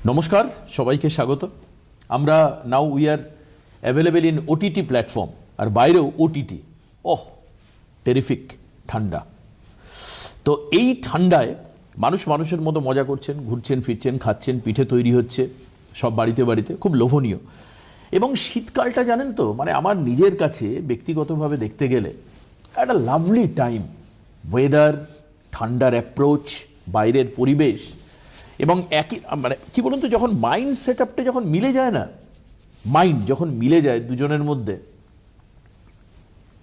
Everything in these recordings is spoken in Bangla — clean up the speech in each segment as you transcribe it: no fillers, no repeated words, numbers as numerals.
নমস্কার, সবাইকে স্বাগত। আমরা now we are available in OTT platform, আর বাইরেও ওটিটি। ওহ, টেরিফিক ঠান্ডা। তো এই ঠান্ডায় মানুষ মানুষের মতো মজা করছেন, ঘুরছেন, ফিরছেন, খাচ্ছেন, পিঠে তৈরি হচ্ছে সব বাড়িতে বাড়িতে, খুব লোভনীয়। এবং শীতকালটা জানেন তো, মানে আমার নিজের কাছে ব্যক্তিগতভাবে দেখতে গেলে একটা লাভলি টাইম। ওয়েদার, ঠান্ডার অ্যাপ্রোচ, বাইরের পরিবেশ এবং একই মানে কি বলুন তো, যখন মাইন্ড সেট আপটা যখন মিলে যায় না, মাইন্ড যখন মিলে যায় দুজনের মধ্যে,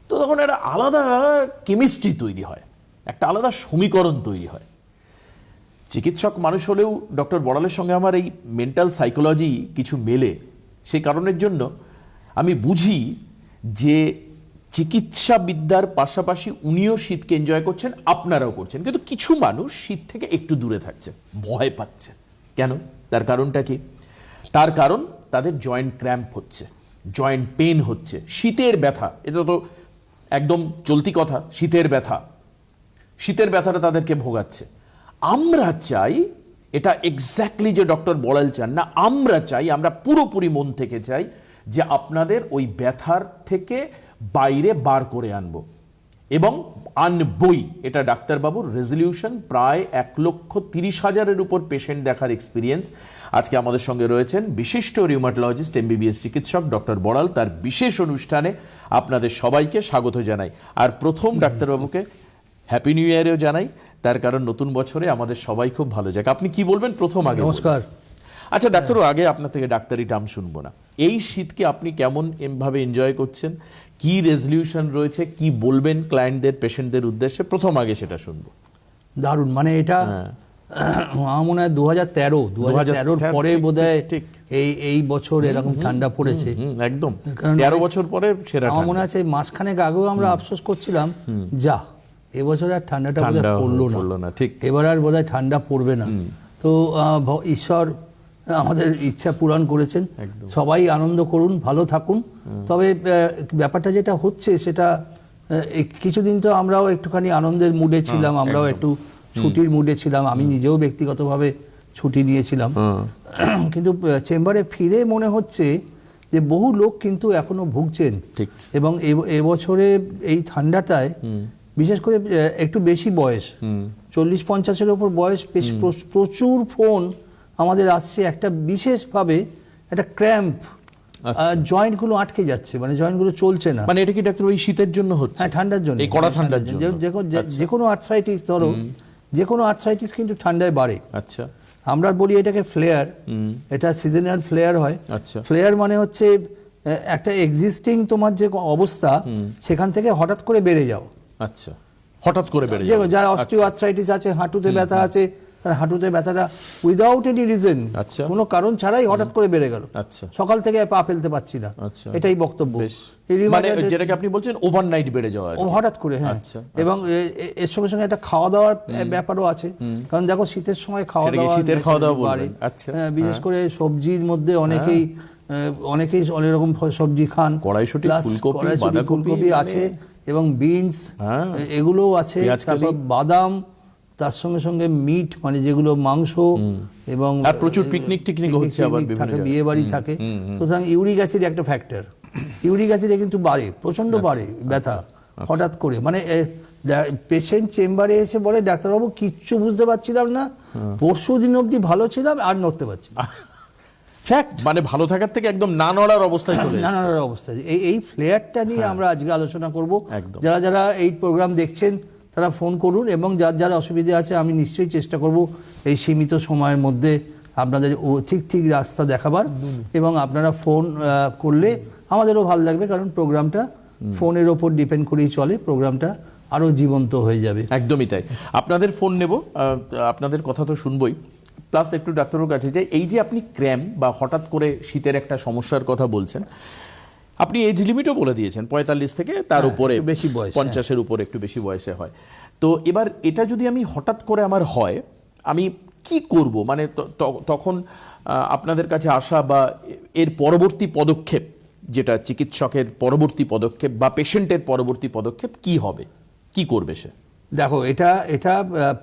তো তখন একটা আলাদা কেমিস্ট্রি তৈরি হয়, একটা আলাদা সমীকরণ তৈরি হয়। চিকিৎসক মানুষ হলেও ডক্টর বড়ালের সঙ্গে আমার এই মেন্টাল সাইকোলজি কিছু মেলে। সেই কারণের জন্য আমি বুঝি যে চিকিৎসা বিদ্যার পাশাপাশি উনিও শীতকে এনজয় করছেন, আপনারাও করছেন, কিন্তু কিছু মানুষ শীত থেকে একটু দূরে থাকছে, ভয় পাচ্ছে। কেন? তার কারণটা কি? তার কারণ তাদের জয়েন্ট ক্র্যাম্প হচ্ছে, জয়েন্ট পেন হচ্ছে, শীতের ব্যথা। এটা তো একদম চলতি কথা, শীতের ব্যথা। শীতের ব্যথাটা তাদেরকে ভোগাচ্ছে। আমরা চাই এটা এক্স্যাক্টলি যে ডক্টর বড়াল চান না, আমরা চাই, আমরা পুরোপুরি মন থেকে চাই যে আপনাদের ওই ব্যথার থেকে বাইরে বার করে আনবো, এবং আনবই। এটা ডাক্তারবাবুর রেজলিউশন। প্রায় 1,30,000-এর উপর পেশেন্ট দেখার এক্সপিরিয়েন্স। আজকে আমাদের সঙ্গে রয়েছেন বিশিষ্ট রিউমাটোলজিস্ট, এমবিবিএস চিকিৎসক ডক্টর বড়াল। তার বিশেষ অনুষ্ঠানে আপনাদের সবাইকে স্বাগত জানাই। আর প্রথম ডাক্তারবাবুকে হ্যাপি নিউ ইয়ারেও জানাই, তার কারণ নতুন বছরে আমাদের সবাই খুব ভালো যাক। আপনি কি বলবেন প্রথম? আগে নমস্কার। আচ্ছা ডাক্তারবাবু, আগে আপনার থেকে ডাক্তারি টার্ম শুনবো না। এই শীতকে আপনি কেমন ভাবে এনজয় করছেন? কি রেজলিউশন রয়েছে? কি বলবেন ক্লায়েন্টদের, পেশেন্টদের উদ্দেশ্যে? প্রথম আগে সেটা শুনবো। দারুণ, মানে এটা আমার মনে হয় 2013-র পরে বোধহয় এই বছর এরকম ঠান্ডা পড়েছে। একদম 13 বছর পরে সেরা। আমার মনে আছে মাসখানেক আগেও আমরা আফসোস করছিলাম, যা এবছর আর ঠান্ডাটা বোধহয় পড়লো না, ঠিক এবার আর বোধহয় ঠান্ডা পড়বে না। তো ঈশ্বর আমাদের ইচ্ছা পূরণ করেছেন। সবাই আনন্দ করুন, ভালো থাকুন। তবে ব্যাপারটা যেটা হচ্ছে সেটা, কিছুদিন তো আমরাও একটুখানি আনন্দের মুডে ছিলাম, আমরাও একটু ছুটির মুডে ছিলাম। আমি নিজেও ব্যক্তিগতভাবে ছুটি নিয়েছিলাম, কিন্তু চেম্বারে ফিরে মনে হচ্ছে যে বহু লোক কিন্তু এখনো ভুগছেন। এবং এবছরে এই ঠান্ডাটায় বিশেষ করে একটু বেশি বয়স, 40-50-এর ওপর বয়স, প্রচুর ফোন আমাদের আসছে একটা বিশেষভাবে একটা ক্র্যাম্প, জয়েন্টগুলো আটকে যাচ্ছে, মানে জয়েন্টগুলো চলছে না। মানে এটা কি ডাক্তার ওই শীতের জন্য হচ্ছে? হ্যাঁ, ঠান্ডার জন্য, এই কড়া ঠান্ডার জন্য। যে কোনো আর্থ্রাইটিস, ধরো যে কোনো আর্থ্রাইটিস কিন্তু ঠান্ডায় বাড়ে। আচ্ছা, আমরা বলি এটাকে ফ্লেয়ার। এটা সিজনাল ফ্লেয়ার হয়। আচ্ছা, ফ্লেয়ার মানে হচ্ছে একটা এক্সিস্টিং তোমার যে অবস্থা সেখান থেকে হঠাৎ করে বেড়ে যাও। আচ্ছা, হঠাৎ করে বেড়ে যাও। যারা অস্টিও আর্থ্রাইটিস আছে, হাঁটুতে ব্যথা আছে, তার হাঁটুতে ব্যথাটা উইদাউট এনি রিজন, কোনো কারণ ছাড়াই হঠাৎ করে বেড়ে গেল। সকাল থেকে পা ফেলতে পারছি না, এটাই বক্তব্য। মানে যেটাকে আপনি বলছেন ওভারনাইট বেড়ে যাওয়া, হঠাৎ করে। হ্যাঁ, এবং এর সঙ্গে সঙ্গে একটা খাওয়া দাওয়ার ব্যাপারও আছে। কারণ দেখো শীতের সময় খাওয়া দাওয়া বাড়ে, বিশেষ করে সবজির মধ্যে অনেকেই অনেক রকম সবজি খান। কড়াইশুঁটি, ফুলকপি আছে এবং বিনস, এগুলোও আছে। তারপর বাদাম, তার সঙ্গে সঙ্গে মিট, মানে যেগুলো মাংস, এবং প্রচুর পিকনিক হচ্ছে, আবার বিয়ে বাড়ি থাকে। সুতরাং ইউরিক অ্যাসিড একটা ফ্যাক্টর। ইউরিক অ্যাসিডে কিন্তু বাড়ে, প্রচন্ড বাড়ে ব্যথা হঠাৎ করে। মানে পেশেন্ট চেম্বারে এসে বলে, ডাক্তারবাবু কিচ্ছু বুঝতে পারছিলাম না, পরশু দিন অবধি ভালো ছিলাম, আর নড়তে পারছি না। ফ্যাক্ট, মানে ভালো থাকার থেকে একদম না নড়ার অবস্থায় চলে না নড়ার অবস্থায়। এই ফ্লেয়ারটা নিয়ে আমরা আজকে আলোচনা করব। যারা যারা এই প্রোগ্রাম দেখছেন তারা ফোন করুন, এবং যার যার অসুবিধা আছে আমি নিশ্চয়ই চেষ্টা করব এই সীমিত সময়ের মধ্যে আপনাদের ঠিক রাস্তা দেখাবার। এবং আপনারা ফোন করলে আমাদেরও ভালো লাগবে, কারণ প্রোগ্রামটা ফোনের ওপর ডিপেন্ড করেই চলে, প্রোগ্রামটা আরও জীবন্ত হয়ে যাবে। একদমই তাই। আপনাদের ফোন নেব, আপনাদের কথা তো শুনবই, প্লাস একটু ডাক্তারের কাছে যে এই যে আপনি ক্র্যাম্প বা হঠাৎ করে শীতের একটা সমস্যার কথা বলছেন, আপনি এজ লিমিটও বলে দিয়েছেন 45 থেকে তার উপরে, বেশি বয়স, 50-এর উপরে একটু বেশি বয়সে হয়। তো এবার এটা যদি আমি হঠাৎ করে আমার হয়, আমি কি করব? মানে তখন আপনাদের কাছে আসা বা এর পরবর্তী পদক্ষেপ, যেটা চিকিৎসকের পরবর্তী পদক্ষেপ বা পেশেন্টের পরবর্তী পদক্ষেপ কি হবে, কি করবে সে? দেখো এটা এটা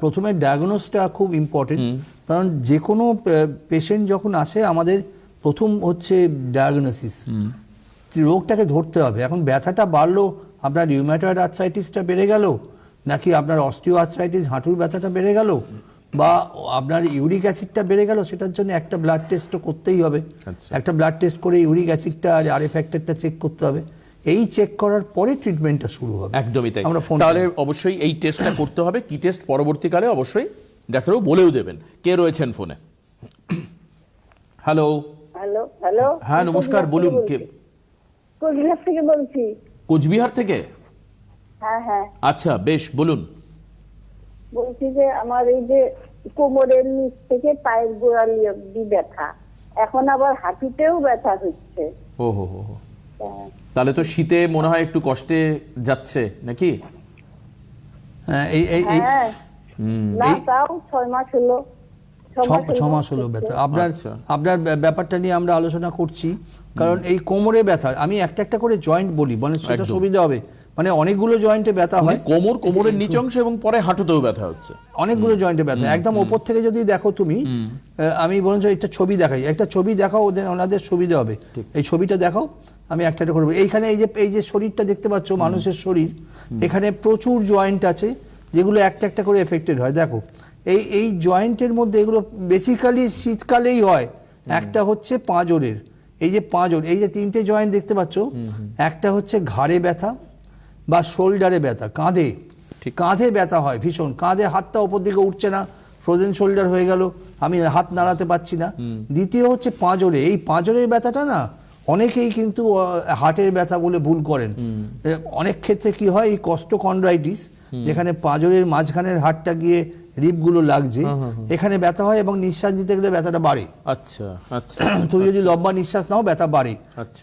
প্রথমে ডায়াগনোসটা খুব ইম্পর্টেন্ট, কারণ যে কোনো পেশেন্ট যখন আসে আমাদের প্রথম হচ্ছে ডায়াগনোসিস, রোগটাকে ধরতে হবে। এখন ব্যথাটা বাড়লো, আপনার রিউম্যাটয়েড আর্থ্রাইটিসটা বেড়ে গেল, নাকি আপনার অস্টিও আর্থ্রাইটিস হাঁটুর ব্যথাটা বেড়ে গেল, বা আপনার ইউরিক অ্যাসিডটা বেড়ে গেল, সেটার জন্য একটা ব্লাড টেস্টও করতেই হবে। একটা ব্লাড টেস্ট করে ইউরিক অ্যাসিডটা আর আরএফ ফ্যাক্টরটা চেক করতে হবে। এই চেক করার পরে ট্রিটমেন্টটা শুরু হবে। একদমই তাই। তাহলে অবশ্যই এই টেস্টটা করতে হবে। কি টেস্ট পরবর্তীকালে অবশ্যই ডাক্তারবাবু বলেও দেবেন। কে রয়েছেন ফোনে? হ্যালো। হ্যালো হ্যালো, হ্যাঁ নমস্কার, বলুন। কে? কোচবিহার থেকে বলছি। কোচবিহার থেকে? হ্যাঁ হ্যাঁ, আচ্ছা বেশ, বলুন। বলছি যে আমার এই যে কোমরের নিচ থেকে পায়ের গোড়ালি অব্দি ব্যথা, এখন আবার হাঁটুতেও ব্যথা হচ্ছে। ও হো হো হো। তাহলে তো শীতে মনে হয় একটু কষ্টে যাচ্ছে নাকি? হ্যাঁ, এই এই এই হ্যাঁ, না তাও 6 মাস হলো। 6 মাস হলো ব্যথা আপনার। আপনার ব্যাপারটা নিয়ে আমরা আলোচনা করছি, কারণ এই কোমরে ব্যথা আমি একটা একটা করে জয়েন্ট বলি, মানে সেটা সুবিধা হবে। মানে অনেকগুলো জয়েন্টে ব্যথা হয়, কোমরের নিচ অংশ এবং পরে হাঁটুতেও ব্যথা হচ্ছে, অনেকগুলো জয়েন্টে ব্যথা। একদম ওপর থেকে যদি দেখো তুমি, আমি বলছি একটা ছবি দেখাই, একটা ছবি দেখাও, ওনাদের সুবিধা হবে। এই ছবিটা দেখাও, আমি একটা একটা করবো। এইখানে এই যে শরীরটা দেখতে পাচ্ছ, মানুষের শরীর, এখানে প্রচুর জয়েন্ট আছে যেগুলো একটা একটা করে এফেক্টেড হয়। দেখো এই জয়েন্টের মধ্যে এগুলো বেসিক্যালি শীতকালেই হয়। একটা হচ্ছে পাঁজরের, এই যে পাঁজর, এই যে 3টে জয়েন্ট দেখতে পাচ্ছ, একটা হচ্ছে ঘাড়ে ব্যথা বা শোল্ডারে ব্যথা, কাঁধে ব্যথা হয় ভীষণ, কাঁধে হাতটা ওপর দিকে উঠছে না, ফ্রোজেন শোল্ডার হয়ে গেল, আমি হাত নাড়াতে পারছি না। দ্বিতীয় হচ্ছে পাঁজরে, এই পাঁজরের ব্যথাটা না অনেকেই কিন্তু হার্টের ব্যথা বলে ভুল করেন। অনেক ক্ষেত্রে কি হয়, এই কস্টোকন্ড্রাইটিস, যেখানে পাঁজরের মাঝখানের হাড়টা গিয়ে রিবগুলো লাগছে, এখানে ব্যথা হয় এবং নিঃশ্বাস নিতে গেলে ব্যথাটা বাড়ে। আচ্ছা আচ্ছা। তুমি যদি লম্বা নিঃশ্বাস নাও ব্যথা বাড়ে।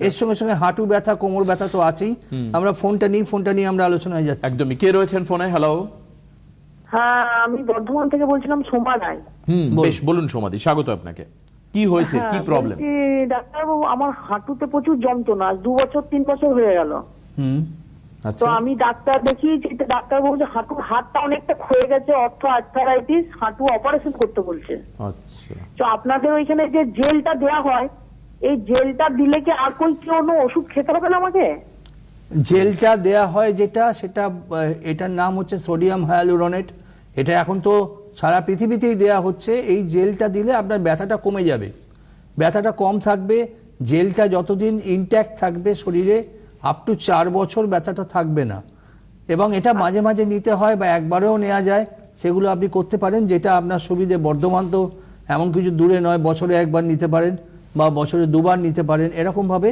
এর সঙ্গে সঙ্গে হাঁটু ব্যথা, কোমর ব্যথা তো আছেই। আমরা ফোনটা নিয়ে আমরা আলোচনায় যাচ্ছি। একদমই। কে রয়েছেন ফোনে? হ্যালো। হ্যাঁ, আমি বর্ধমান থেকে বলছিলাম, সোমা রায়। বেশ, বলুন সোমাদি, স্বাগত আপনাকে। কি হয়েছে, কি প্রবলেম? ডাক্তারবাবু, আমার হাঁটুতে প্রচুর যন্ত্রণা, 2 বছর 3 বছর হয়ে গেল। তো আমি ডাক্তার দেখিয়েছি, ডাক্তার বলছে হাতটা অনেকটা ক্ষয়ে গেছে, আর্থ্রাইটিস, হাঁটু অপারেশন করতে বলছে। আচ্ছা। তো আপনাদের ওইখানে যে জেলটা দেওয়া হয়, এই জেলটা দিলে কি আর কোনো ওষুধ খেতে হবে না আমাকে? জেলটা দেয়া হয় যেটা, সেটা এটার নাম হচ্ছে সোডিয়াম হায়ালুরোনেট। এটা এখন তো সারা পৃথিবীতেই দেয়া হচ্ছে। এই জেলটা দিলে আপনার ব্যথাটা কমে যাবে, ব্যথাটা কম থাকবে। জেলটা যতদিন ইনট্যাক্ট থাকবে শরীরে, আপ টু 4 বছর ব্যথাটা থাকবে না। এবং এটা মাঝে মাঝে নিতে হয় বা একবারেও নেওয়া যায়, সেগুলো আপনি করতে পারেন, যেটা আপনার সুবিধে। বর্ধমান তো এমন কিছু দূরে নয়, বছরে একবার নিতে পারেন বা বছরে 2বার নিতে পারেন। এরকমভাবে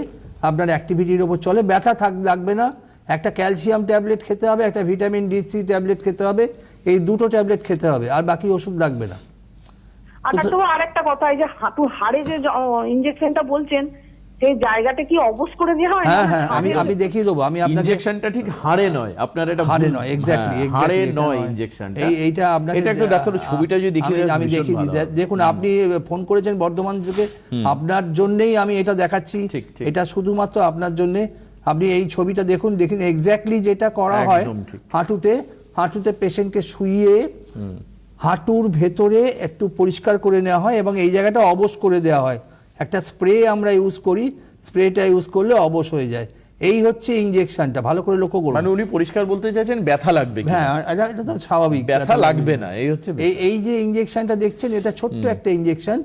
আপনার অ্যাক্টিভিটির ওপর চলে, ব্যথা লাগবে না। একটা ক্যালসিয়াম ট্যাবলেট খেতে হবে, একটা ভিটামিন D3 ট্যাবলেট খেতে হবে, এই 2টো ট্যাবলেট খেতে হবে, আর বাকি ওষুধ লাগবে না। আরেকটা কথা, এই যে হাড়ে যে ইনজেকশনটা বলছেন, সেই জায়গাটা কি অবশ করে দেওয়া হয়? হ্যাঁ হ্যাঁ, আমি দেখিয়ে দেবো। আমি আপনাকে ইনজেকশনটা ঠিক হাড়ে নয়, আপনার এটা হাড়ে নয়, এক্স্যাক্টলি হাড়ে নয় ইনজেকশনটা। এইটা আপনাকে এটা একটু ডাক্তার ছবিটা যদি দেখিয়ে দেন, আমি দেখিয়ে দিই। দেখুন, আপনি ফোন করেছেন বর্ধমান থেকে, আপনার জন্যই আমি এটা দেখাচ্ছি। এটা শুধুমাত্র আপনার জন্য। আপনি এই ছবিটা দেখুন এক্স্যাক্টলি যেটা করা হয় হাঁটুতে পেশেন্টকে শুইয়ে হাঁটুর ভেতরে একটু পরিষ্কার করে নেওয়া হয় এবং এই জায়গাটা অবশ করে দেওয়া হয়। একটা স্প্রে আমরা ইউজ করি, স্প্রেটা ইউজ করলে অবশ হয়ে যায়। এই হচ্ছে ইনজেকশনটা, ভালো করে লক্ষ্য করুন। মানে উনি পরিষ্কার বলতে চাইছেন ব্যথা লাগবে? হ্যাঁ, এটা তো স্বাভাবিক, ব্যথা লাগবে না, এই হচ্ছে। এই যে ইনজেকশনটা দেখছেন, এটা ছোট্ট একটা ইনজেকশন।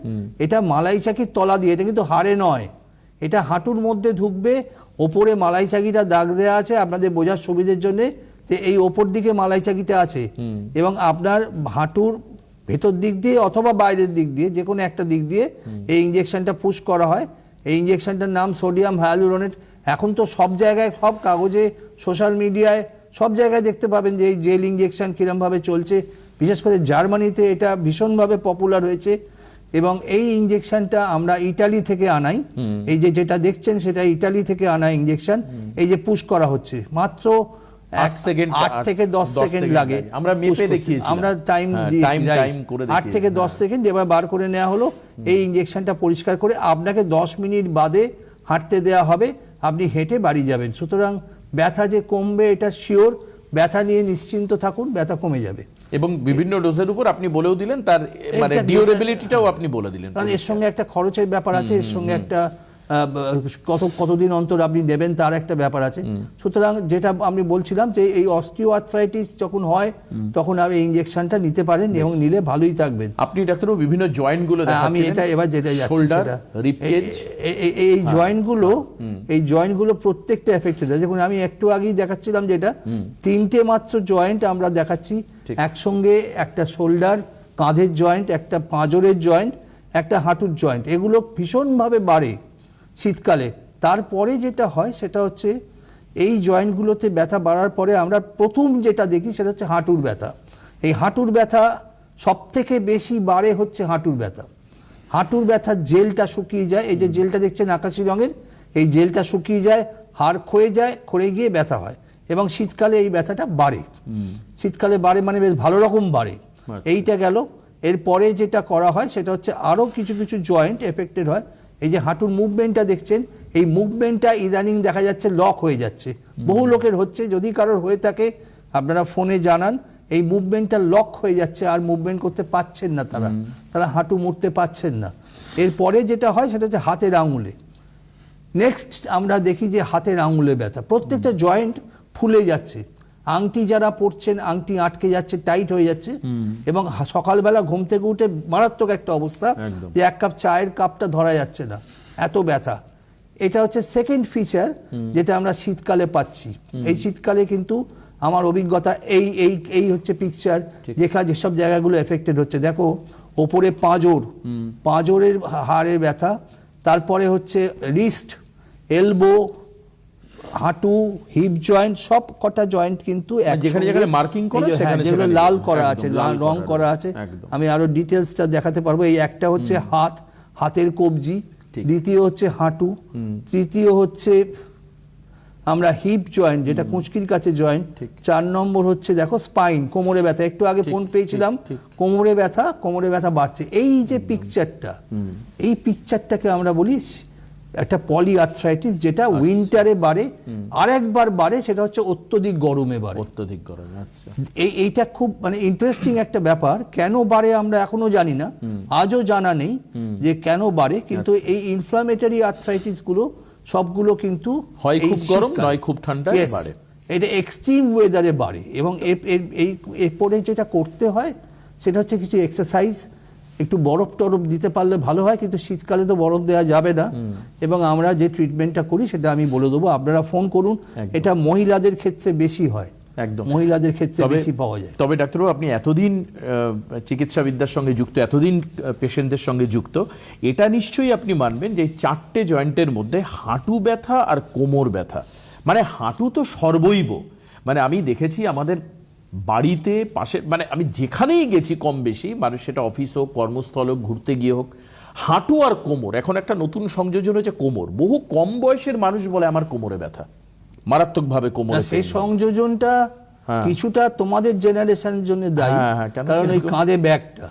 এটা মালাই চাকির তলা দিয়ে, এটা কিন্তু হাড়ে নয়, এটা হাঁটুর মধ্যে ঢুকবে। ওপরে মালাই চাকিটা দাগ দেওয়া আছে আপনাদের বোঝার সুবিধের জন্য, যে এই ওপর দিকে মালাই চাকিটা আছে এবং আপনার হাঁটুর ভেতর দিক দিয়ে অথবা বাইরের দিক দিয়ে, যে কোনো একটা দিক দিয়ে এই ইনজেকশনটা পুশ করা হয়। এই ইনজেকশনটার নাম সোডিয়াম হায়ালুরোনেট। এখন তো সব জায়গায়, সব কাগজে, সোশ্যাল মিডিয়ায়, সব জায়গায় দেখতে পাবেন যে এই জেল ইনজেকশন কিরমভাবে চলছে। বিশেষ করে জার্মানিতে এটা ভীষণভাবে পপুলার হয়েছে এবং এই ইনজেকশনটা আমরা ইটালি থেকে আনাই। এই যেটা দেখছেন সেটা ইটালি থেকে আনা ইনজেকশন। এই যে পুশ করা হচ্ছে, মাত্র 8 থেকে 10 সেকেন্ড লাগে। আমরা মেপে দেখিয়েছি, আমরা টাইম করে 8 থেকে 10 সেকেন্ড এবার বার করে নেওয়া হলো। এই ইনজেকশনটা পরিষ্কার করে আপনাকে 10 মিনিট বাদে হাঁটতে দেওয়া হবে, আপনি হেঁটে বাড়ি যাবেন। সুতরাং ব্যথা যে কমবে এটা শিওর। ব্যথা নিয়ে নিশ্চিন্ত থাকুন, ব্যথা কমে যাবে। এবং বিভিন্ন ডোজের উপর আপনি বলেও দিলেন, তার মানে Exactly. ডিউরেবিলিটিটাও আপনি বলে দিলেন। কারণ এর সঙ্গে একটা খরচের ব্যাপার আছে, এর সঙ্গে একটা কতদিন অন্তর আপনি নেবেন তার একটা ব্যাপার আছে। সুতরাং যেটা আমি বলছিলাম যে এই অস্টিওআর্থ্রাইটিস যখন হয় তখন আপনি ইনজেকশনটা নিতে পারেন এবং নিলে ভালোই থাকবেন। আপনি ডাক্তারবাবু বিভিন্ন জয়েন্ট গুলো দেখাচ্ছিলেন, আমি এটা এবার যেটা যাচ্ছি শোল্ডার, সেটা রিব কেজ, এই জয়েন্ট গুলো প্রত্যেকটা এফেক্টেড আছে। দেখুন আমি একটু আগেই দেখাচ্ছিলাম যেটা 3টে মাত্র জয়েন্ট আমরা দেখাচ্ছি একসঙ্গে, একটা শোল্ডার কাঁধের জয়েন্ট, একটা পাঁজরের জয়েন্ট, একটা হাঁটুর জয়েন্ট, এগুলো ভীষণভাবে বাড়ে শীতকালে। তারপরে যেটা হয় সেটা হচ্ছে এই জয়েন্টগুলোতে ব্যথা বাড়ার পরে আমরা প্রথম যেটা দেখি সেটা হচ্ছে হাঁটুর ব্যথা। এই হাঁটুর ব্যথা সব থেকে বেশি বাড়ে হচ্ছে হাঁটুর ব্যথা। হাঁটুর ব্যথার জেলটা শুকিয়ে যায়, এই যে জেলটা দেখছেন আকাশি রঙের, এই জেলটা শুকিয়ে যায়, হাড় ক্ষয়ে যায়, ক্ষয়ে গিয়ে ব্যথা হয় এবং শীতকালে এই ব্যথাটা বাড়ে। শীতকালে বাড়ে মানে বেশ ভালো রকম বাড়ে। এইটা গেল। এরপরে যেটা করা হয় সেটা হচ্ছে আরও কিছু কিছু জয়েন্ট এফেক্টেড হয়। এই যে হাঁটুর মুভমেন্টটা দেখছেন, এই মুভমেন্টটা ইদানিং দেখা যাচ্ছে লক হয়ে যাচ্ছে, বহু লোকের হচ্ছে, যদি কারোর হয়ে থাকে আপনারা ফোনে জানান। এই মুভমেন্টটা লক হয়ে যাচ্ছে, আর মুভমেন্ট করতে পারছেন না, তারা হাঁটু মুড়তে পারছেন না। এরপরে যেটা হয় সেটা হচ্ছে হাতের আঙুলে। নেক্সট আমরা দেখি যে হাতের আঙুলে ব্যথা, প্রত্যেকটা জয়েন্ট ফুলে যাচ্ছে, আংটি যারা পরছেন আংটি আটকে যাচ্ছে, টাইট হয়ে যাচ্ছে, এবং সকালবেলা ঘুম থেকে উঠে মারাত্মক একটা অবস্থা যে এক কাপ চায়ের কাপটা ধরা যাচ্ছে না, এত ব্যথা। এটা হচ্ছে সেকেন্ড ফিচার যেটা আমরা শীতকালে পাচ্ছি। এই শীতকালে কিন্তু আমার অভিজ্ঞতা এই হচ্ছে পিকচার যেসব জায়গাগুলো এফেক্টেড হচ্ছে। দেখো ওপরে পাঁজরের হাড়ের ব্যথা, তারপরে হচ্ছে রিস্ট, এলবো, হাঁটু, হিপ জয়েন্ট, সব কটা জয়েন্ট কিন্তু যেখানে যেখানে মার্কিং করা সেখানে যেগুলো লাল করা আছে, রং করা আছে, আমি আরো ডিটেলসটা দেখাতে পারবো। এই একটা হচ্ছে হাতের কবজি, দ্বিতীয় হচ্ছে হাঁটু, তৃতীয় হচ্ছে আমরা হিপ জয়েন্ট যেটা কুঁচকির কাছে জয়েন্ট, 4 নম্বর হচ্ছে দেখো স্পাইন, কোমরে ব্যথা। একটু আগে ফোন পেয়েছিলাম, কোমরে ব্যথা বাড়ছে। এই যে পিকচারটা, এই পিকচারটাকে আমরা বলি একটা পলিআর্থ্রাইটিস, যেটা উইন্টারে বাড়ে, আরেকবার বাড়ে সেটা হচ্ছে অত্যধিক গরমে বাড়ে। অত্যধিক গরমে, আচ্ছা। এইটা খুব মানে ইন্টারেস্টিং একটা ব্যাপার। কেন বাড়ে আমরা এখনো জানি না, আজও জানা নেই যে কেন বাড়ে, কিন্তু এই ইনফ্লামেটরি আর্থ্রাইটিস গুলো সবগুলো কিন্তু হয় খুব গরম নয় খুব ঠান্ডায় বাড়ে। এটা এক্সট্রিম ওয়েদারে বাড়ে। এবং এরপরে যেটা করতে হয় সেটা হচ্ছে কিছু এক্সারসাইজ, একটু বরফ টরফ দিতে পারলে ভালো হয়, কিন্তু শীতকালে তো বরফ দেওয়া যাবে না। এবং আমরা যে ট্রিটমেন্টটা করি সেটা আমি বলে দেবো, আপনারা ফোন করুন। এটা মহিলাদের ক্ষেত্রে বেশি হয়, একদম মহিলাদের ক্ষেত্রে বেশি পাওয়া যায়। তবে ডাক্তারবাবু আপনি এতদিন চিকিৎসা বিদ্যার সঙ্গে যুক্ত, এতদিন পেশেন্টদের সঙ্গে যুক্ত, এটা নিশ্চয়ই আপনি মানবেন যে 4টে জয়েন্টের মধ্যে হাঁটু ব্যথা আর কোমর ব্যথা, মানে হাঁটু তো সর্বৈব। মানে আমি দেখেছি আমাদের বাড়িতে পাশে, মানে আমি যেখানেই গেছি কম বেশি, মানুষ সেটা অফিস হোক, কর্মস্থল হোক, ঘুরতে গিয়ে হোক, হাঁটু আর কোমর, এখন একটা নতুন সংযোজন হচ্ছে কোমর। বহু কম বয়সের মানুষ বলে আমার কোমরে ব্যথা, মারাত্মকভাবে কোমরে। সেই সংযোজনটা কিছুটা তোমাদের জেনারেশনের জন্য দায়ী, কারণ এই কাঁধে ব্যাগটা,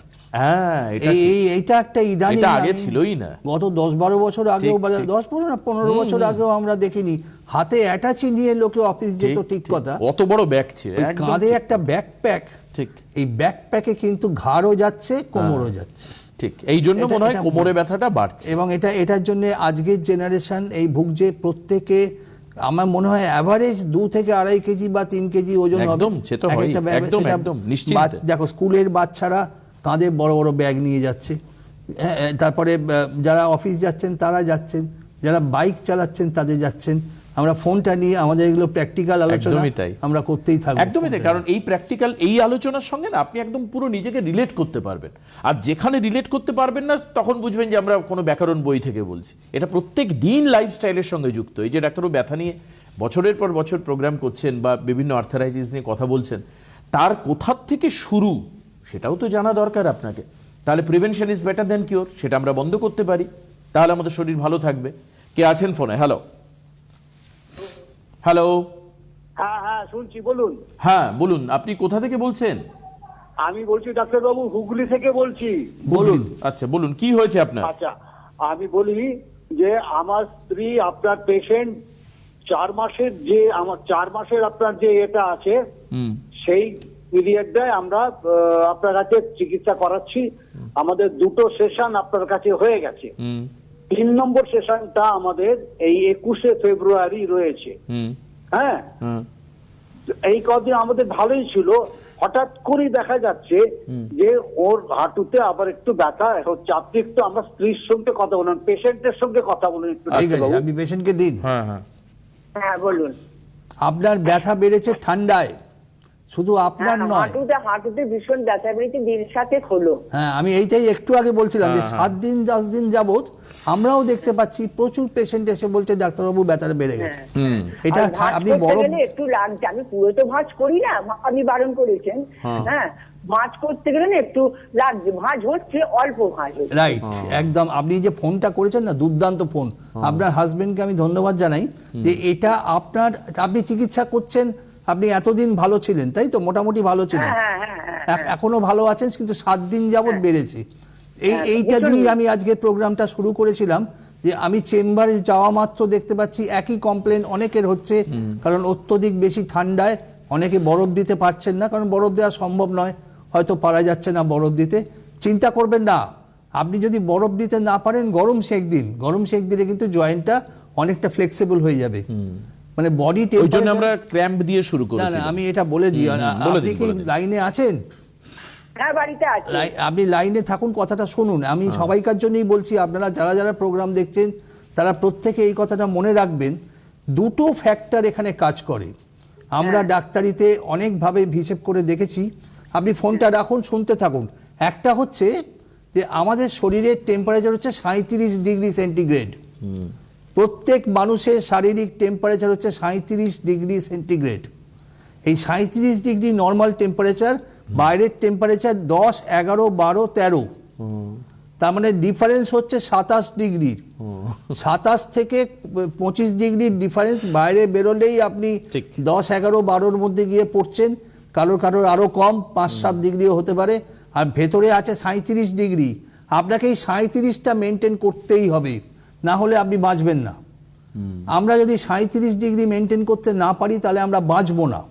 এইটা একটা ইদানিং, আগে ছিলই না। গত 10-12 বছর আগেও, 10-15 বছর আগেও আমরা দেখিনি হাতে অ্যাটাচি নিয়ে লোকে অফিস যেত, ঠিক কথা, অত বড় ব্যাগ ছিল, কাঁধে একটা ব্যাকপ্যাক, ঠিক এই ব্যাকপ্যাকে কিন্তু ঘাড়ও যাচ্ছে, কোমরও যাচ্ছে, ঠিক এই জন্য মনে হয় কোমরে ব্যথাটা বাড়ছে। এবং এটার জন্য আজকের জেনারেশন এই ভুগছে। প্রত্যেকে আমার মনে হয় অ্যাভারেজ 2 থেকে 2.5 কেজি বা 3 কেজি ওজন হবে। দেখো স্কুলের বাচ্চারা কাঁধে বড় বড় ব্যাগ নিয়ে যাচ্ছে, তারপরে যারা অফিস যাচ্ছেন তারা যাচ্ছেন, যারা বাইক চালাচ্ছেন তাদের যাচ্ছেন। আমরা ফোনটা নিয়ে আমাদের এগুলো প্র্যাকটিক্যাল আলোচনা আমরা করতেই থাকবো। একদমই তাই, কারণ এই প্র্যাকটিক্যাল এই আলোচনার সঙ্গে না আপনি একদম পুরো নিজেকে রিলেট করতে পারবেন। আর যেখানে রিলেট করতে পারবেন না তখন বুঝবেন যে আমরা কোনো ব্যাকরণ বই থেকে বলছি। এটা প্রত্যেক দিন লাইফস্টাইলের সঙ্গে যুক্ত। এই যে ডাক্তারবাবু ব্যথা নিয়ে বছরের পর বছর প্রোগ্রাম করছেন বা বিভিন্ন আর্থারাইটিস নিয়ে কথা বলছেন, তার কোথার থেকে শুরু সেটাও তো জানা দরকার আপনাকে। তাহলে prevention is better than cure, সেটা আমরা বন্ধ করতে পারি, তাহলে আমাদের শরীর ভালো থাকবে। কে আছেন ফোনে? Hello hello. হ্যাঁ শুনছি, বলুন। হ্যাঁ বলুন, আপনি কোথা থেকে বলছেন? আমি বলছি ডাক্তারবাবু হুগলি থেকে বলছি। বলুন। আচ্ছা বলুন, কি হয়েছে আপনার? আচ্ছা আমি বলি যে আমার স্ত্রী আপনার পেশেন্ট, 4 মাসের যে আমার 4 মাসের আপনার যে এটা আছে সেই পিরিয়ডটায় আমরা আপনার কাছে চিকিৎসা করাচ্ছি। আমাদের 2টো সেশন আপনার কাছে হয়ে গেছে। 3 নম্বর সেশনটা আমাদের এই 21শে ফেব্রুয়ারি রয়েছে। হ্যাঁ, এই কদিন আমাদের ভালোই ছিল, হঠাৎ করে দেখা যাচ্ছে যে ওর হাঁটুতে আবার একটু ব্যথা হচ্ছে। আপনি একটু আমরা স্ত্রীর সঙ্গে কথা বলুন, পেশেন্টের সঙ্গে কথা বলুন একটু। ঠিক আছে, আপনি পেশেন্টকে দিন। হ্যাঁ বলুন। আপনার ব্যথা বেড়েছে ঠান্ডায়, শুধু আপনার নয়, হাঁটুতে ভীষণ ব্যথা বেড়েছে, দিন সাথে হলো। হ্যাঁ, আমি এইটাই একটু আগে বলছিলাম যে 7 দিন 10 দিন যাবত আমরাও দেখতে পাচ্ছি প্রচুর পেশেন্ট এসে বলছে ডাক্তারবাবু ব্যথাটা বেড়ে গেছে। এটা আপনি বড় একটু লাগছে, আমি পুরো তো ভাঁজ করি না, আপনি বারণ করেছেন। হ্যাঁ, ভাঁজ করতে গেলে না একটু লাগছে, ভাঁজ হচ্ছে, অল্প ভাঁজ হচ্ছে। রাইট, একদম। আপনি যে ফোনটা করেছেন না, দুর্দান্ত ফোন। আপনার হাজবেন্ডকে আমি ধন্যবাদ জানাই যে এটা আপনার, আপনি চিকিৎসা করছেন, আপনি এতদিন ভালো ছিলেন, তাই তো? মোটামুটি ভালো ছিলেন, এখনো ভালো আছেন, কিন্তু 7 দিন যাবত বেড়েছে। এইটা দিয়ে আমি আজকের প্রোগ্রামটা শুরু করেছিলাম যে আমি চেম্বারে যাওয়া মাত্র দেখতে পাচ্ছি একই কমপ্লেন অনেকের হচ্ছে, কারণ অত্যধিক বেশি ঠান্ডায় অনেকে বরফ দিতে পারছেন না, কারণ বরফ দেওয়া সম্ভব নয়, হয়তো পারা যাচ্ছে না বরফ দিতে। চিন্তা করবেন না, আপনি যদি বরফ দিতে না পারেন গরম সেক দিন। গরম সেক দিলে কিন্তু জয়েন্টটা অনেকটা ফ্লেক্সিবল হয়ে যাবে, মানে বডি টেম্পারেচার। ওই জন্য আমরা ক্র্যাম্প দিয়ে শুরু করেছি। না, আমি এটা বলে দিই। আপনি কি লাইনে আছেন? হ্যাঁ, বাড়িতে আছি। আপনি লাইনে থাকুন, কথাটা শুনুন। আমি সবাইকার জন্যই বলছি, আপনারা যারা যারা প্রোগ্রাম দেখছেন তারা প্রত্যেকে এই কথাটা মনে রাখবেন। 2টো ফ্যাক্টর এখানে কাজ করে। আমরা ডাক্তারিতে অনেকভাবে হিসেব করে দেখেছি। আপনি ফোনটা রাখুন, শুনতে থাকুন। একটা হচ্ছে যে আমাদের শরীরের টেম্পারেচার হচ্ছে 37 ডিগ্রি সেন্টিগ্রেড। প্রত্যেক মানুষের শারীরিক টেম্পারেচার হচ্ছে 37 ডিগ্রি সেন্টিগ্রেড। এই 37 ডিগ্রি নর্মাল টেম্পারেচার, বাইরের টেম্পারেচার 10, 11, 12, 13, তার মানে ডিফারেন্স হচ্ছে 27 ডিগ্রি। 27 থেকে 25 ডিগ্রির ডিফারেন্স, বাইরে বেরোলেই আপনি 10, 11, 12-র মধ্যে গিয়ে পড়ছেন। কারোর আরো কম 5-7 ডিগ্রিও হতে পারে, আর ভেতরে আছে 37 ডিগ্রি। আপনাকে এই 37টা মেনটেন করতেই হবে, না হলে আপনি বাঁচবেন না। আমরা যদি 37 ডিগ্রি মেনটেন করতে না পারি তাহলে আমরা বাঁচবো না।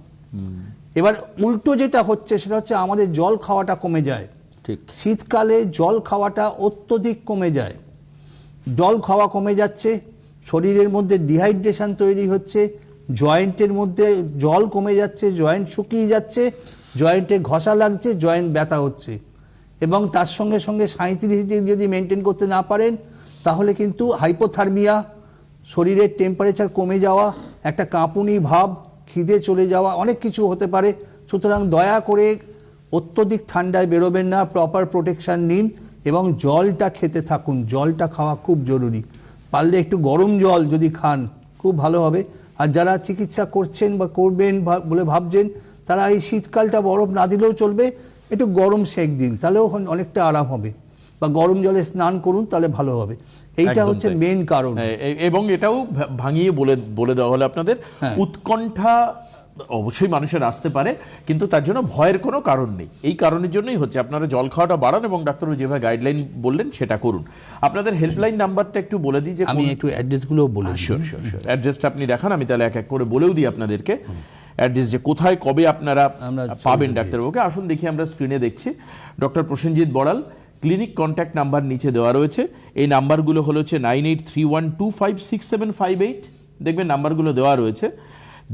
এবার উল্টো যেটা হচ্ছে সেটা হচ্ছে আমাদের জল খাওয়াটা কমে যায়। ঠিক, শীতকালে জল খাওয়াটা অত্যধিক কমে যায়। জল খাওয়া কমে যাচ্ছে, শরীরের মধ্যে ডিহাইড্রেশন তৈরি হচ্ছে, জয়েন্টের মধ্যে জল কমে যাচ্ছে, জয়েন্ট শুকিয়ে যাচ্ছে, জয়েন্টে ঘষা লাগছে, জয়েন্ট ব্যথা হচ্ছে। এবং তার সঙ্গে সঙ্গে 37 ডিগ্রি যদি মেনটেন করতে না পারেন তাহলে কিন্তু হাইপোথার্মিয়া, শরীরের টেম্পারেচার কমে যাওয়া, একটা কাঁপুনি ভাব, খিদে চলে যাওয়া, অনেক কিছু হতে পারে। সুতরাং দয়া করে অত্যধিক ঠান্ডায় বেরোবেন না, প্রপার প্রোটেকশান নিন এবং জলটা খেতে থাকুন। জলটা খাওয়া খুব জরুরি। পারলে একটু গরম জল যদি খান খুব ভালো হবে। আর যারা চিকিৎসা করছেন বা করবেন বলে ভাবছেন, তারা এই শীতকালটা বরফ না দিলেও চলবে, একটু গরম সেক দিন, তাহলেও অনেকটা আরাম হবে, বা গরম জলে স্নান করুন, তাহলে ভালো হবে। এইটা হচ্ছে মেন কারণ। এবং এটাও ভাঙিয়ে বলে দেওয়া হলো আপনাদের, উৎকণ্ঠা অবশ্যই মানুষের আসতে পারে, কিন্তু তার জন্য ভয়ের কোনো কারণ নেই। এই কারণের জন্যই হচ্ছে আপনারা জল খাওয়াটা বাড়ান এবং ডাক্তারবাবু যেভাবে গাইডলাইন বললেন সেটা করুন। আপনাদের হেল্পলাইন নাম্বারটা একটু বলে দিই, যে আমি একটু অ্যাড্রেসগুলো বলে দিই। শিওর, অ্যাড্রেসটা আপনি দেখান, আমি তাহলে এক এক করে বলেও দিই আপনাদেরকে অ্যাড্রেস, যে কোথায় কবে আপনারা পাবেন ডাক্তারবাবুকে। আসুন দেখি, আমরা স্ক্রিনে দেখছি doctor Prosenjit Boral clinic contact number নিচে দেওয়া রয়েছে। এই নাম্বারগুলো হলো হচ্ছে 9831256758, দেখবেন নাম্বারগুলো দেওয়া রয়েছে।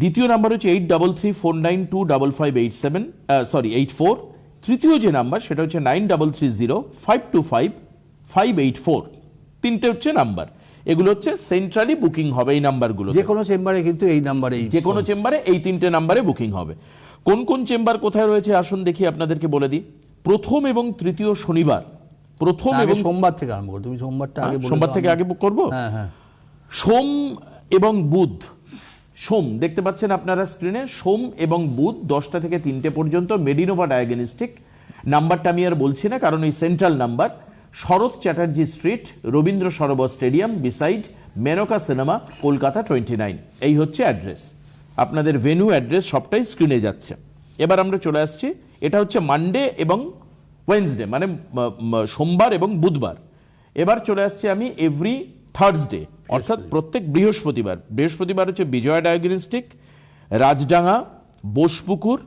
দ্বিতীয় নাম্বার হচ্ছে 8334925587, 84। তৃতীয় যে নাম্বার সেটা হচ্ছে 9330525584। তিনটে হচ্ছে নাম্বার, এগুলো হচ্ছে সেন্ট্রালি বুকিং হবে এই নাম্বারগুলো। যে কোনো চেম্বারে কিন্তু এই নাম্বারে, যে কোনো চেম্বারে এই তিনটে নাম্বারে বুকিং হবে। কোন কোন চেম্বার কোথায় রয়েছে আসুন দেখি, আপনাদেরকে বলে দিই। প্রথম এবং তৃতীয় শনিবার, প্রথম এবং সোমবার থেকে আরম্ভ করো। তুমি সোমবারটা আগে বলো। সোমবার থেকে আগে বুক করবো। হ্যাঁ। সোম এবং বুধ, সোম দেখতে পাচ্ছেন আপনারা স্ক্রিনে, সোম এবং বুধ 10টা থেকে 3টে পর্যন্ত, মেডিনোভা ডায়াগনস্টিক। নাম্বারটা আমি আর বলছি না, কারণ এই central number. Sarat Chatterjee street, Rabindra Sarobar stadium, beside Menaka cinema, Kolkata 29। এই হচ্ছে অ্যাড্রেস। আপনাদের ভেন্যু অ্যাড্রেস সবটাই স্ক্রিনে যাচ্ছে। এবার আমরা চলে আসছি, এটা হচ্ছে মানডে এবং ওয়েডনেসডে, মানে সোমবার এবং বুধবার। এবার চলে আসছি আমি এভরি থার্সডে। অর্থাৎ প্রত্যেক বৃহস্পতিবার হচ্ছে বিজয়া ডায়াগনস্টিক, রাজডাঙ্গা, বোসপুকুর,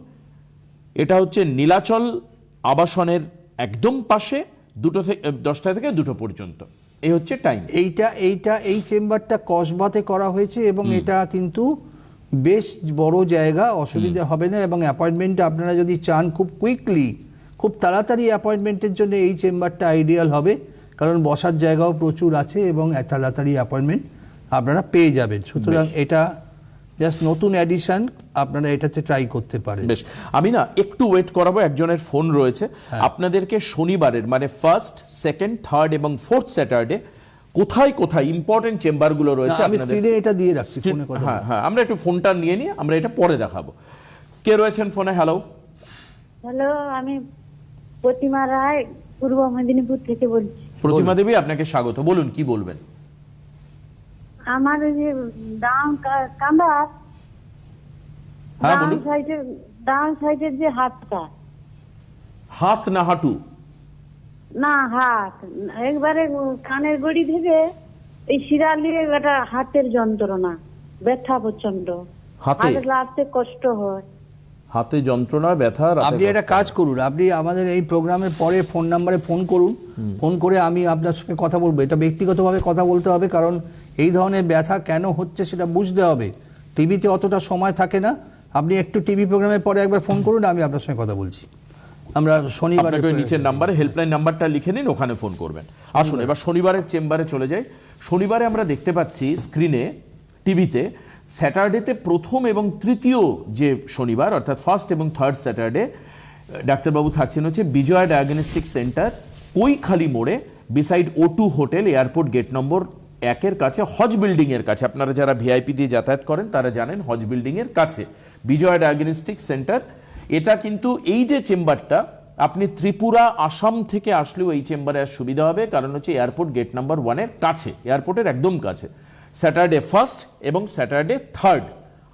এটা হচ্ছে নীলাচল আবাসনের একদম পাশে, 10টা থেকে 2টো পর্যন্ত। এই হচ্ছে টাইম। এই চেম্বারটা কসবাতে করা হয়েছে এবং এটা কিন্তু বেশ বড় জায়গা, অসুবিধা হবে না। এবং অ্যাপয়েন্টমেন্ট আপনারা যদি চান খুব কুইকলি, খুব তাড়াতাড়ি অ্যাপয়েন্টমেন্টের জন্য এই চেম্বারটা আইডিয়াল হবে, কারণ বসার জায়গাও প্রচুর আছে এবং তাড়াতাড়ি অ্যাপয়েন্টমেন্ট আপনারা পেয়ে যাবেন। সুতরাং এটা জাস্ট নতুন অ্যাডিশন, আপনারা এটাতে ট্রাই করতে পারেন। বেশ, আমি না একটু ওয়েট করাবো, একজনের ফোন রয়েছে। আপনাদেরকে শনিবারের মানে 1st, 2nd, 3rd এবং 4th স্যাটারডে কোথায় কোথায় ইম্পর্টেন্ট চেম্বারগুলো রয়েছে আমি স্ক্রিনে এটা দিয়ে রাখছি, ফোনে কথা হ্যাঁ হ্যাঁ, আমরা একটু ফোনটা নিয়ে নিই, আমরা এটা পরে দেখাবো। কে রয়েছেন ফোনে? হ্যালো। হ্যালো, আমি প্রতিমা রায় পূর্ব মেদিনীপুর থেকে বলছি। প্রতিমা দেবী, আপনাকে স্বাগত। বলুন, কি বলবেন? আমার ওই যে কাঁধা হ্যাঁ বলুন। ডান সাইডের যে হাতটা, হাত না হাঁটু? না হাত, একবারে কানের গড়ি থেকে এই শিরালি, একটা হাতের যন্ত্রণা, ব্যথা প্রচন্ড, হাতে লাগতে কষ্ট হয়। হাতে যন্ত্রণা, ব্যথা। আপনি একটা কাজ করুন, আপনি আমাদের এই প্রোগ্রামের পরে ফোন নাম্বারে ফোন করুন, ফোন করে আমি আপনার সঙ্গে কথা বলবো। এটা ব্যক্তিগতভাবে কথা বলতে হবে, কারণ এই ধরনের ব্যথা কেন হচ্ছে সেটা বুঝতে হবে। টিভিতে অতটা সময় থাকে না। আপনি একটু টিভি প্রোগ্রামের পরে একবার ফোন করুন, আমি আপনার সঙ্গে কথা বলছি। আমরা শনিবার নিচের নাম্বারে হেল্পলাইন নাম্বারটা লিখে নিন, ওখানে ফোন করবেন। আসুন এবার শনিবারের চেম্বারে চলে যাই। শনিবারে আমরা দেখতে পাচ্ছি স্ক্রিনে, টিভিতে, স্যাটারডেতে প্রথম এবং তৃতীয় যে শনিবার, অর্থাৎ 1st এবং 3rd স্যাটারডে ডাক্তারবাবু থাকছেন হচ্ছে বিজয়া ডায়াগনস্টিক সেন্টার, কৈখালি মোড়ে, beside O2 hotel, airport gate number 1-এর কাছে, হজ বিল্ডিং এর কাছে। আপনারা যারা ভিআইপি দিয়ে যাতায়াত করেন তারা জানেন, হজ বিল্ডিং এর কাছে বিজয়া ডায়াগনস্টিক সেন্টার। এটা কিন্তু এই যে চেম্বারটা, আপনি ত্রিপুরা, আসাম থেকে আসলেও এই চেম্বারে আর সুবিধা হবে, কারণ হচ্ছে এয়ারপোর্ট গেট নাম্বার 1-এর কাছে, এয়ারপোর্টের একদম কাছে। স্যাটারডে 1st এবং স্যাটারডে 3rd,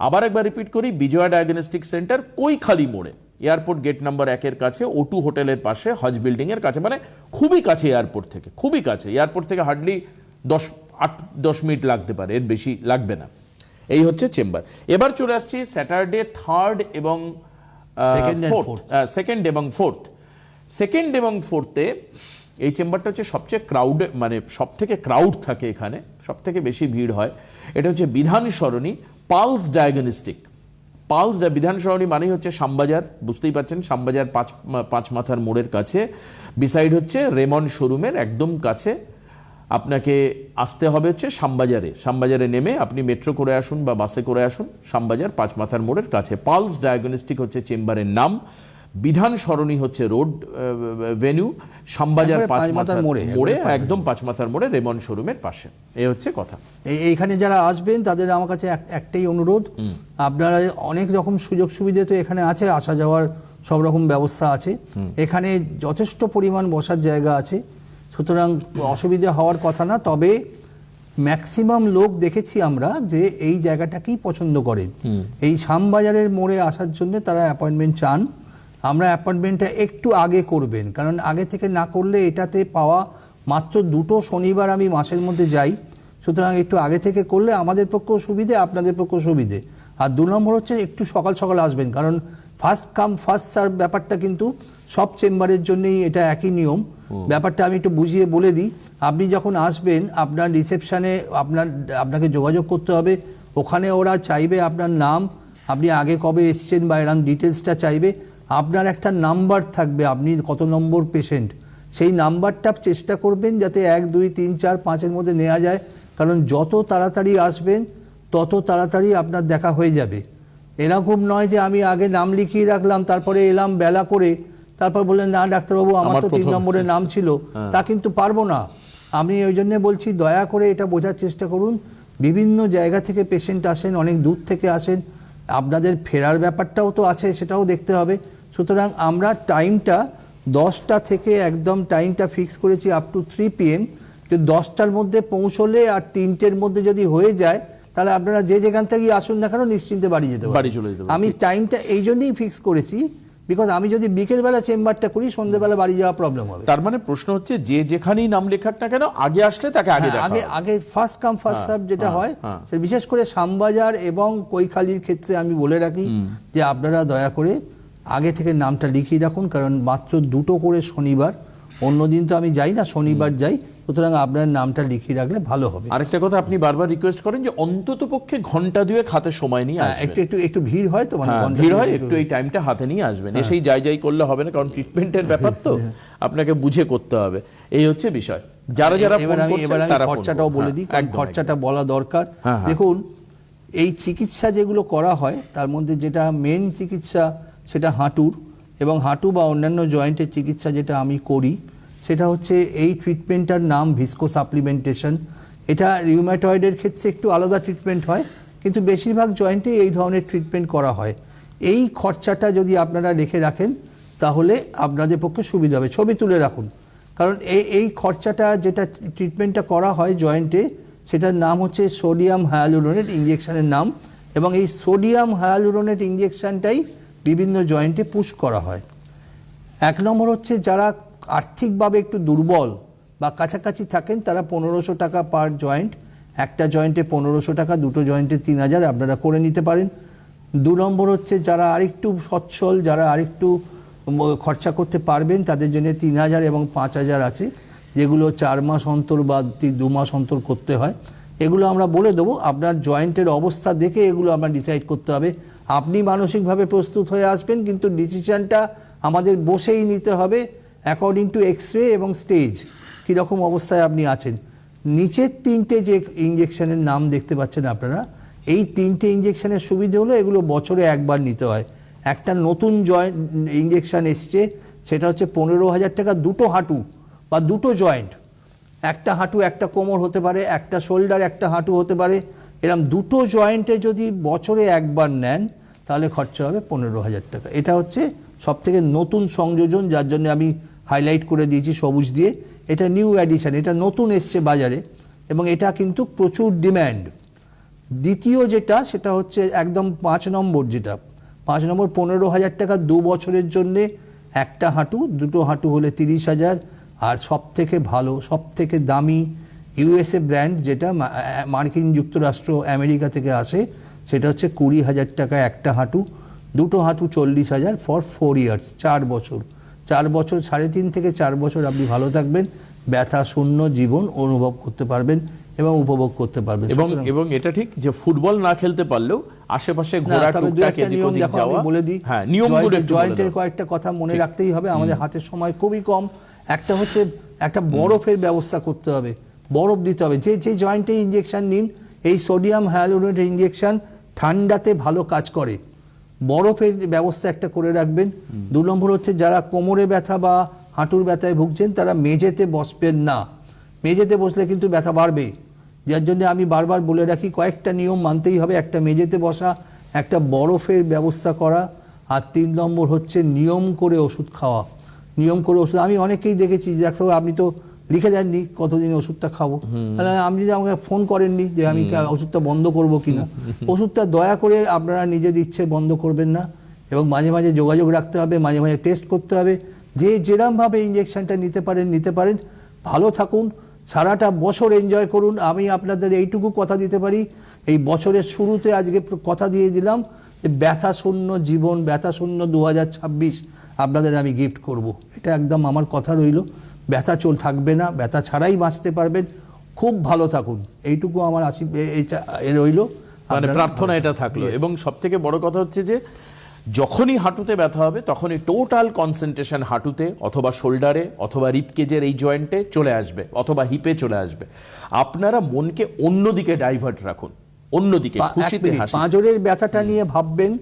আবার একবার রিপিট করি, বিজয়া ডায়াগনস্টিক সেন্টার, কৈখালি মোড়ে, এয়ারপোর্ট গেট নাম্বার 1-এর কাছে, O2 হোটেলের পাশে, হজ বিল্ডিং এর কাছে, মানে খুবই কাছে এয়ারপোর্ট থেকে, খুবই কাছে। এয়ারপোর্ট থেকে হার্ডলি 8-10 মিনিট লাগতে পারে, এর বেশি লাগবে না। এই হচ্ছে চেম্বার। এবার চলে আসছি স্যাটারডে 3rd এবং 2nd এবং 4th। 2nd এবং 4th-এ এই চেম্বারটা হচ্ছে সবচেয়ে ক্রাউড, মানে সব থেকে ক্রাউড থাকে এখানে, সব থেকে বেশি ভিড় হয়। এটা হচ্ছে বিধান সরণি, পালস ডায়াগনস্টিক। বিধান সরণি মানেই হচ্ছে শ্যামবাজার, বুঝতেই পারছেন, শ্যামবাজার 5 মাথার মোড়ের কাছে, বিসাইড হচ্ছে রেমন শোরুমের একদম কাছে। আপনাকে আসতে হবে হচ্ছে শ্যামবাজারে নেমে আপনি মেট্রো করে আসুন বা বাসে করে আসুন, শ্যামবাজার 5 মাথার মোড়ের কাছে। পালস ডায়াগনস্টিক হচ্ছে চেম্বারের নাম, বিধান সরণি হচ্ছে রোড ভেন্যু, শ্যামবাজার 5 মাথার মোড়ে, একদম 5 মাথার মোড়ে, রেমন শোরুমের পাশে। এই হচ্ছে কথা। এইখানে যারা আসবেন তাদের আমার কাছে একটাই অনুরোধ, আপনারা অনেক রকম সুযোগ সুবিধা তো এখানে আছে, আসা যাওয়ার সব রকম ব্যবস্থা আছে, এখানে যথেষ্ট পরিমাণ বসার জায়গা আছে, সুতরাং অসুবিধা হওয়ার কথা না। তবে ম্যাক্সিমাম লোক দেখেছি আমরা যে এই জায়গাটাকেই পছন্দ করে, এই শ্যামবাজারের মোড়ে আসার জন্য তারা অ্যাপয়েন্টমেন্ট চান। আমরা অ্যাপয়েন্টমেন্টটা একটু আগে করবেন, কারণ আগে থেকে না করলে এটাতে পাওয়া মাত্র 2টো শনিবার আমি মাসের মধ্যে যাই, সুতরাং একটু আগে থেকে করলে আমাদের পক্ষেও সুবিধে, আপনাদের পক্ষেও সুবিধে। আর 2 নম্বর হচ্ছে একটু সকাল সকাল আসবেন, কারণ ফার্স্ট কাম ফার্স্ট সার্ভ ব্যাপারটা কিন্তু সব চেম্বারের জন্যই এটা একই নিয়ম। ব্যাপারটা আমি একটু বুঝিয়ে বলে দিই। আপনি যখন আসবেন, আপনার রিসেপশানে আপনাকে যোগাযোগ করতে হবে, ওখানে ওরা চাইবে আপনার নাম, আপনি আগে কবে এসছেন বা এরকম ডিটেলসটা চাইবে। আপনার একটা নাম্বার থাকবে, আপনি কত নম্বর পেশেন্ট, সেই নাম্বারটা চেষ্টা করবেন যাতে 1, 2, 3, 4, 5-এর মধ্যে নেওয়া যায়, কারণ যত তাড়াতাড়ি আসবেন তত তাড়াতাড়ি আপনার দেখা হয়ে যাবে। এরকম নয় যে আমি আগে নাম লিখিয়ে রাখলাম, তারপরে এলাম বেলা করে, তারপর বললেন না ডাক্তারবাবু আমার তো 3 নম্বরের নাম ছিল, তা কিন্তু পারবো না। আমি ওই জন্যে বলছি, দয়া করে এটা বোঝার চেষ্টা করুন। বিভিন্ন জায়গা থেকে পেশেন্ট আসেন, অনেক দূর থেকে আসেন, আপনাদের ফেরার ব্যাপারটাও তো আছে, সেটাও দেখতে হবে। সুতরাং আমরা টাইমটা 10টা থেকে একদম টাইমটা ফিক্স করেছি আপ টু 3 PM। 10টার মধ্যে পৌঁছলে আর 3টের মধ্যে যদি হয়ে যায়, তাহলে আপনারা যে যেখান থেকেই আসুন না কেন নিশ্চিন্তে বাড়ি যেতে পারেন। আমি টাইমটা এই জন্যই ফিক্স করেছি বিকজ আমি যদি বিকেলবেলা চেম্বারটা করি সন্ধ্যেবেলা বাড়ি যাওয়া প্রবলেম হবে। তার মানে প্রশ্ন হচ্ছে যে যেখানেই নাম লেখাক না কেন আগে আসলে তাকে আগে দেখা আগে হবে। আগে ফার্স্ট কাম ফার্স্ট সার্ভ যেটা হয়, সে বিশেষ করে শ্যামবাজার এবং কৈখালির ক্ষেত্রে আমি বলে রাখি যে আপনারা দয়া করে আগে থেকে নামটা লিখিয়ে রাখুন, কারণ মাত্র 2টো করে শনিবার, অন্যদিন তো আমি যাই না, শনিবার যাই, সুতরাং আপনার নামটা লিখিয়ে রাখলে ভালো হবে। আরেকটা কথা আপনি বারবার রিকোয়েস্ট করেন যে অন্তত পক্ষে ঘন্টা দুয়েক হাতে সময় নিয়ে আসবেন। একটু ভিড় হয় তো, মানে ভিড় হয়, একটু এই টাইমটা হাতে নিয়ে আসবেন। এসেই যাই করলে হবে না, কারণ ট্রিটমেন্টের ব্যাপার তো আপনাকে বুঝে করতে হবে, এই হচ্ছে বিষয়। যারা ফোন করছেন তারা খরচাটাও বলে দিই, কারণ খরচাটা বলা দরকার। দেখুন, এই চিকিৎসা যেগুলো করা হয় তার মধ্যে যেটা মেন চিকিৎসা সেটা হাঁটুর, এবং হাঁটু বা অন্যান্য জয়েন্টের চিকিৎসা যেটা আমি করি সেটা হচ্ছে এই ট্রিটমেন্টটার নাম ভিস্কো সাপ্লিমেন্টেশন। এটা রিউম্যাটয়েডের ক্ষেত্রে একটু আলাদা ট্রিটমেন্ট হয়, কিন্তু বেশিরভাগ জয়েন্টে এই ধরনের ট্রিটমেন্ট করা হয়। এই খরচাটা যদি আপনারা লিখে রাখেন তাহলে আপনাদের পক্ষে সুবিধা হবে, ছবি তুলে রাখুন। কারণ এই খরচাটা যেটা ট্রিটমেন্টটা করা হয় জয়েন্টে, সেটার নাম হচ্ছে সোডিয়াম হায়ালুরোনেট ইঞ্জেকশনের নাম, এবং এই সোডিয়াম হায়ালুরোনেট ইঞ্জেকশনটাই বিভিন্ন জয়েন্টে পুশ করা হয়। 1 নম্বর হচ্ছে যারা আর্থিকভাবে একটু দুর্বল বা কাছাকাছি থাকেন তারা 1500 টাকা পার জয়েন্ট, একটা জয়েন্টে 1500 টাকা, 2টো জয়েন্টে 3000 আপনারা করে নিতে পারেন। 2 নম্বর হচ্ছে যারা আরেকটু সচ্ছল, যারা আরেকটু খরচা করতে পারবেন তাদের জন্য 3000 এবং 5000 আছে, যেগুলো 4 মাস অন্তর বা 2 মাস অন্তর করতে হয়। এগুলো আমরা বলে দেবো, আপনার জয়েন্টের অবস্থা দেখে এগুলো আপনার ডিসাইড করতে হবে। আপনি মানসিকভাবে প্রস্তুত হয়ে আসবেন, কিন্তু ডিসিশনটা আমাদের বসেই নিতে হবে অ্যাকর্ডিং টু এক্সরে এবং স্টেজ, কীরকম অবস্থায় আপনি আছেন। নিচের 3টে যে ইঞ্জেকশনের নাম দেখতে পাচ্ছেন আপনারা, এই 3টে ইঞ্জেকশনের সুবিধে হলো এগুলো বছরে একবার নিতে হয়। একটা নতুন জয়েন্ট ইঞ্জেকশন এসছে, সেটা হচ্ছে 15,000 টাকা, 2টো হাঁটু বা 2টো জয়েন্ট, একটা হাঁটু একটা কোমর হতে পারে, একটা শোল্ডার একটা হাঁটু হতে পারে, এরকম 2টো জয়েন্টে যদি বছরে একবার নেন তাহলে খরচা হবে 15,000 টাকা। এটা হচ্ছে সবথেকে নতুন সংযোজন, যার জন্য আমি হাইলাইট করে দিয়েছি সবুজ দিয়ে। এটা নিউ অ্যাডিশন, এটা নতুন এসছে বাজারে এবং এটা কিন্তু প্রচুর ডিম্যান্ড। দ্বিতীয় যেটা সেটা হচ্ছে একদম 5 নম্বর, যেটা 5 নম্বর 15,000 টাকা 2 বছরের জন্যে, একটা হাঁটু, 2টো হাঁটু হলে 30,000। আর সবথেকে ভালো, সবথেকে দামি ইউএসএ ব্র্যান্ড, যেটা মার্কিন যুক্তরাষ্ট্র আমেরিকা থেকে আসে, সেটা হচ্ছে 20,000 টাকা একটা হাঁটু, 2টো হাঁটু 40,000 ফর 4 ইয়ার্স, 4 বছর। 4 বছর, 3.5 থেকে 4 বছর আপনি ভালো থাকবেন, ব্যথা শূন্য জীবন অনুভব করতে পারবেন এবং উপভোগ করতে পারবেন। এবং এটা ঠিক যে ফুটবল না খেলতে পারলেও আশেপাশে ঘোরা, টুকটাক এদিক ওদিক যাওয়া, বলে দিই। হ্যাঁ, নিয়মগুলো জয়েন্টের কয়েকটা কথা মনে রাখতেই হবে, আমাদের হাতে সময় খুবই কম। একটা হচ্ছে একটা বরফের ব্যবস্থা করতে হবে, বরফ দিতে হবে। যে জয়েন্টে ইঞ্জেকশন নিন, এই সোডিয়াম হায়ালুরোনেট ইঞ্জেকশন ঠান্ডাতে ভালো কাজ করে, বরফের ব্যবস্থা একটা করে রাখবেন। 2 নম্বর হচ্ছে যারা কোমরে ব্যথা বা হাঁটুর ব্যথায় ভুগছেন তারা মেঝেতে বসবেন না, মেঝেতে বসলে কিন্তু ব্যথা বাড়বে, যার জন্য আমি বারবার বলে রাখি কয়েকটা নিয়ম মানতেই হবে। একটা মেঝেতে বসা, একটা বরফের ব্যবস্থা করা, আর 3 নম্বর হচ্ছে নিয়ম করে ওষুধ খাওয়া। নিয়ম করে ওষুধ, আমি অনেকেই দেখেছি, দেখো আপনি তো লিখে দেননি কতদিন ওষুধটা খাবো, তাহলে আপনি যে আমাকে ফোন করেননি যে আমি ওষুধটা বন্ধ করবো কিনা। ওষুধটা দয়া করে আপনারা নিজের ইচ্ছে বন্ধ করবেন না, এবং মাঝে মাঝে যোগাযোগ রাখতে হবে, মাঝে মাঝে টেস্ট করতে হবে। যে যেরমভাবে ইঞ্জেকশনটা নিতে পারেন। ভালো থাকুন, সারাটা বছর এনজয় করুন। আমি আপনাদের এইটুকু কথা দিতে পারি, এই বছরের শুরুতে আজকে কথা দিয়ে দিলাম যে ব্যথা শূন্য জীবন, ব্যথা শূন্য 2026 আপনাদের আমি গিফট করব। এটা একদম আমার কথা রইল। ব্যথা থাকবে না, ব্যথা ছাড়াই বাঁচতে পারবেন। খুব ভালো থাকুন, এইটুকু আমার রইল, মানে প্রার্থনা এটা থাকলো। এবং সব থেকে বড় কথা হচ্ছে যে যখনই হাঁটুতে ব্যথা হবে তখনই টোটাল কনসেন্ট্রেশন হাঁটুতে অথবা শোল্ডারে অথবা রিপকেজের এই জয়েন্টে চলে আসবে অথবা হিপে চলে আসবে। আপনারা মনকে অন্যদিকে ডাইভার্ট রাখুন, অন্যদিকে খুশিতে হাসি। পাঁজরের ব্যথাটা নিয়ে ভাববেন,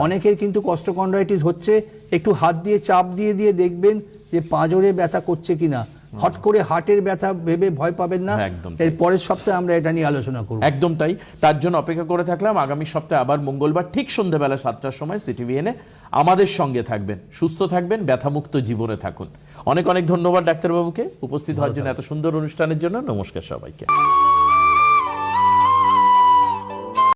অনেকের কিন্তু কস্টোকন্ড্রাইটিস হচ্ছে, একটু হাত দিয়ে চাপ দিয়ে দেখবেন যে পাঁজরে ব্যথা করছে কিনা। হট করে হার্টের ব্যথা ভেবে ভয় পাবেন না, এর পরের সপ্তাহে আমরা এটা নিয়ে আলোচনা করব। একদম তাই, তার জন্য অপেক্ষা করে থাকলাম। আগামী সপ্তাহে আবার মঙ্গলবার ঠিক সন্ধ্যাবেলা 7টার সময় সিটিভিএনে আমাদের সঙ্গে থাকবেন। সুস্থ থাকবেন, ব্যথামুক্ত জীবনে থাকুন। অনেক অনেক ধন্যবাদ ডাক্তারবাবুকে উপস্থিত হওয়ার জন্য, এত সুন্দর অনুষ্ঠানের জন্য। নমস্কার সবাইকে।